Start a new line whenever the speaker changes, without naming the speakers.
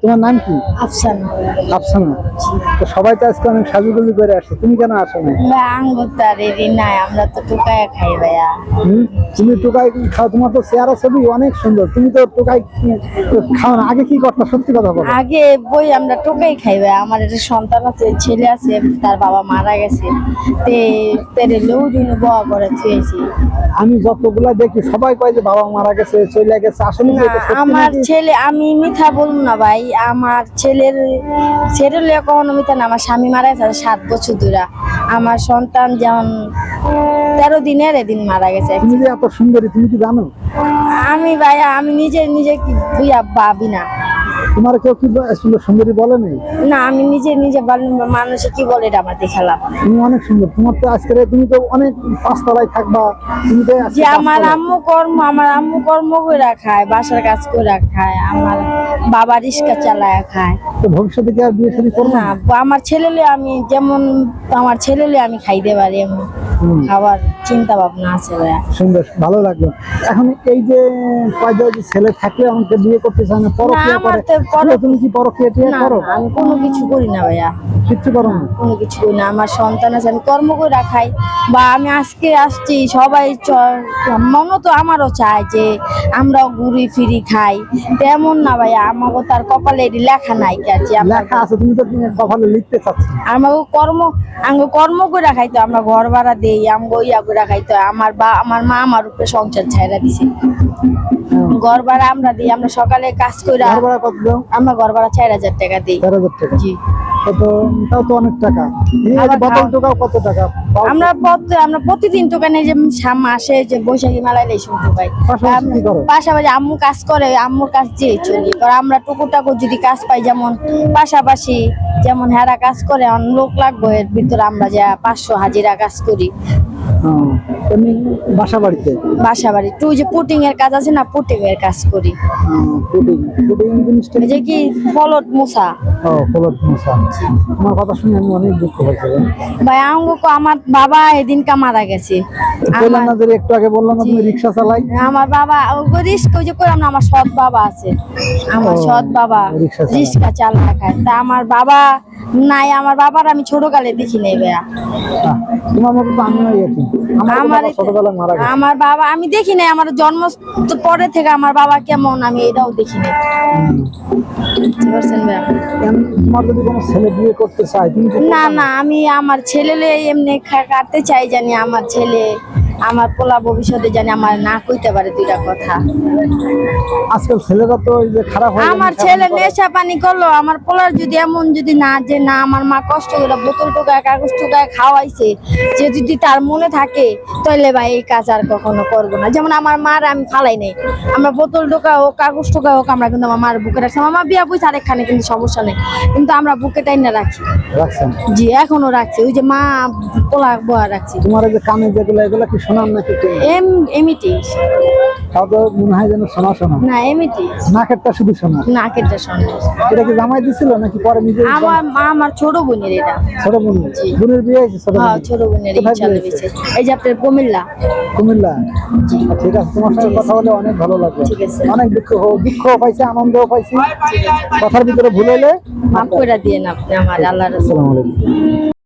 তোমার নাম কি?
আফসানা।
আফসানা। তো সবাই তো আজকে অনেক সাজুগুজু করে আসছে, তুমি কেন আসো না?
আঙ্গুতারেরই নাই, আমরা তো টুকায় খাই ভাইয়া।
তুমি টোকাই খাও, তোমার তো চেহারা ছবি অনেক সুন্দর, তুমি তো টোকাই খাও না। আগে কি করতো সত্যি কথা বলো?
আগে বই আমরা টোকাই খাই ভাইয়া। আমার একটা সন্তান আছে, ছেলে আছে, তার বাবা মারা গেছে, তেরে লৌজুন বয়া করে থুয়েছি।
আমি যতগুলা দেখি সবাই কয় যে বাবা মারা গেছে, চলে গেছে, আসলে কি এটা সত্যি
আমার
নাকি?
ছেলে, আমি মিথ্যা বলবো না ভাই, আমার ছেলের কখনো মিথ্যা না। আমার স্বামী মারা গেছে 7 বছর ধরে। আমার সন্তান যেমন 13 দিনের এদিন মারা গেছে।
তুমি যে এত সুন্দরী, তুমি কি জানো?
আমি ভাইয়া, আমি নিজে কি বুঝা ভাবি না।
তোমার কেউ কি সুন্দরী বলে নাই?
না, আমি নিজে মানুষে কি বলে এটা আমার দেখালাম।
তুমি অনেক সুন্দর, তোমার তো আজকে তুমি তো অনেক পাঁচতলায় থাকবা, তুমি তো আজকে
যে আমার
পাঁচতলায়।
আম্মু কর্ম করে খায়, বাসার কাজ করে খায়, আমার বাবা রিক্সা চালায় খায়।
তো ভবিষ্যতে কি আর বিয়ে শাদী করবে
না,
না?
আমার ছেলেলে আমি যেমন আমার ছেলেলে আমি খাইতে পারি, এমন খাবার চিন্তা ভাবনা আছে ভাইয়া।
সুন্দর, ভালো লাগলো। এখন এই যে কয়টা যে ছেলে থাকলে আমাকে বিয়ে করতে চায় না, পরক্রিয়া
আমার
করে,
তো
তুমি কি পরক্রিয়া টিয়া
না,
করো?
আমি কোনো কিছু করি না ভাইয়া,
কিচ্ছু করো না?
কোনো কিছু করি না। আমার সন্তান আছে, আমি কর্ম করে রাখাই। বা আমি আজকে আসছি, সবাই মনও তো আমারও চায় যে আমরাও ঘুরি ফিরি খাই, তেমন না ভাইয়া। আমাকে তার কপালে এটি লেখা নাই যে
লেখা আছে, তুমি তো কপালে লিখতে চাচ্ছ।
আমাকে কর্ম করে খাইতো, আমরা ঘর ভাড়া দেই, আমাকে ইয়া করে খাইতো। আমার মা আমার উপরে সংসার ছাইরা দিছে। ঘর ভাড়া আমরা দিই, আমরা সকালে কাজ করে।
ঘর ভাড়া কত দাও?
আমরা ঘর ভাড়া 4000 টাকা দিই।
4000 টাকা?
জি।
তাও তো অনেক টাকা। বোতল টোকাও কত টাকা?
আমরা প্রতিদিন দোকানে যে মাসে যে বৈশাখী মেলায় এই সময় টোকাই। পাশাপাশি আম্মু কাজ করে, আম্মুর কাজ দিয়ে চলি। কারণ আমরা টুকুটাকু যদি কাজ পাই, যেমন পাশাপাশি যেমন হেরা কাজ করে, লোক লাগবে, এর ভিতরে আমরা যা 500 হাজিরা কাজ করি।
বাসা বাড়িতে
তুই যে পুটিং এর কাজ আছে না, পুটিং এর কাজ করি। যে কি ফলট মুসা।
তোমার কথা শুনে আমি অনেক দুঃখ হয়েছে
ভাই। আমার বাবা এদিনকা মারা গেছে।
একটু আগে বললাম না তুমি রিক্সা চালাই?
আমার বাবা আমার সৎ বাবা আছে, আমার সৎ বাবা রিক্সা চালা খায়। তা আমার বাবা নাই, আমার বাবার আমি ছোটকালে দেখি নাই ভাইয়া।
তোমার মতো তো আমি ছোটবেলায় মারা গেছে।
আমার বাবা আমি দেখি নাই, আমার জন্ম পরে থেকে আমার বাবা কেমন আমি এটাও দেখি নাই।
তোমার যদি কোনো ছেলে বিয়ে করতে চায়,
না, আমি আমার ছেলে এমনি কাটতে চাই, জানি আমার ছেলে আমার পোলা ভবিষ্যতে জানি আমার না কইতে পারে দুইটা কথা।
আজকাল ছেলেরা তো এই যে খারাপ হয়,
আমার ছেলে নেশা পানি করলো, আমার পোলার যদি এমন যদি না যে না আমার মা কষ্ট করে বোতল টোকায় কাগজ টোকায় খাওয়াইছে, যে যদি তার মনে থাকে, তাহলে ভাই এই কাজ আর কখনো করবো না। যেমন আমার মার আমি ফালাই নেই, আমরা বোতল টোকা হোক কাগজ টোকা হোক, আমরা কিন্তু আমার মার বুকে রাখছি। আমার মা বিয়া পয়সা আরেকখানে, কিন্তু সমস্যা নেই, কিন্তু আমরা বুকে টাইনা রাখি। জি, এখনো রাখছি। ওই যে মা পোলা বয়া রাখছি।
তোমার যে কানে যেগুলো, এগুলো কি শোনার নাকি?
এমিটি।
তাও তো মনে হয় যেন শোনা
না, এমিটি।
নাকেরটা শুধু শোনা?
নাকেরটা শোনা।
এটা কি জামাই দিছিল নাকি পরে নিজে?
আমার ছোট বোনের এটা।
ছোট বোনের বিয়ে হয়েছে?
ছোট বোনের এই যে আপনার কুমিল্লা।
ঠিক আছে, তোমার সাথে কথা বলে অনেক ভালো লাগলো। অনেক দুঃখ পাইছি, আনন্দও পাইছি। কথার ভিতরে ভুল হলে
মাফ করে দিয়েন আপনি আমার। আল্লাহ রাসূল।